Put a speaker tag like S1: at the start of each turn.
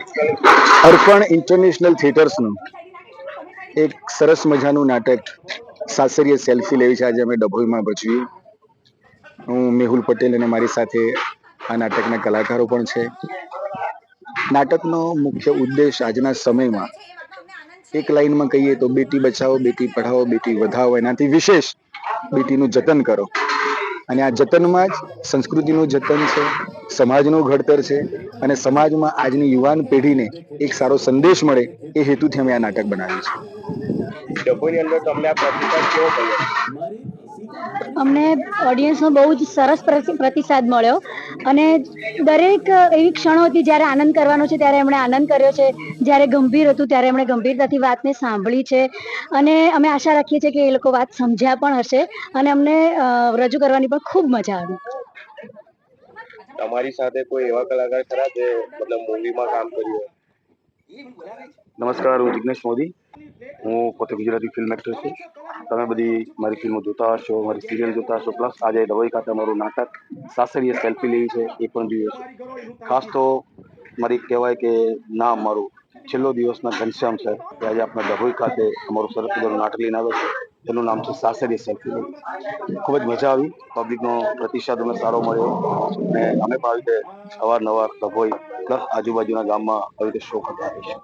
S1: અર્પણ ઇન્ટરનેશનલ થિયેટર્સનું એક સરસ મજાનું નાટક સાસરીય સેલ્ફી લેવી છે આજે અમે ડભોઈમાં ભજવી. હું મેહુલ પટેલ અને મારી સાથે આ નાટકના કલાકારો પણ છે. નાટકનો મુખ્ય ઉદ્દેશ આજના સમયમાં એક લાઈનમાં કહીએ તો બેટી બચાવો, બેટી પઢાઓ, બેટી વધાવો, એનાથી વિશેષ બેટીનું જતન કરો. અને આ જતનમાં જ સંસ્કૃતિનું જતન છે, સમાજનું ઘડતર છે અને સમાજમાં આજની યુવાન પેઢીને એક સારો સંદેશ મળે એ હેતુથી અમે આ નાટક બનાવ્યું છે.
S2: ડભોઈની અંદર તમને આ પ્રતિસાદ કેવો મળ્યો?
S3: અમને ઓડિયન્સનો બહુ જ સરસ પ્રતિસાદ મળ્યો અને દરેક એવી ક્ષણો હતી જ્યારે આનંદ કરવાનો છે ત્યારે એમણે આનંદ કર્યો છે, જ્યારે ગંભીર હતું ત્યારે એમણે ગંભીરતાથી વાતને સાંભળી છે અને અમે આશા રાખીએ છીએ કે એ લોકો વાત સમજ્યા પણ હશે અને અમને રજૂ કરવાની પણ ખૂબ મજા આવી.
S2: તમારી સાથે કોઈ એવા કલાકાર ખરા જે મતલબ મૂવીમાં કામ કર્યું હોય?
S4: નમસ્કાર, હું જિગ્નેશ મોદી. હું પોતે ગુજરાતી ફિલ્મ એક્ટર છું. તમે બધી મારી ફિલ્મો જોતા હશો, મારી સિરિયલ જોતા હશો, પ્લસ આજે ડભોઈ ખાતે અમારું નાટક સાસરીએ સેલ્ફી લેવી છે એ પણ જોઈએ છે. ખાસ તો મારી કહેવાય કે નામ મારું છેલ્લો દિવસના ઘનશ્યામ સર કે આજે આપણા ડભોઈ ખાતે અમારું સરસ મજાનું નાટક લઈને આવે છે. એનું નામ છે સાસરીએ સેલ્ફી લેવી. ખૂબ જ મજા આવી, પબ્લિકનો પ્રતિસાદ અમને સારો મળ્યો અને અમે પણ આવી રીતે અવારનવાર ડભોઈ પ્લસ આજુબાજુના ગામમાં આવી રીતે શો કરતા રહીશું.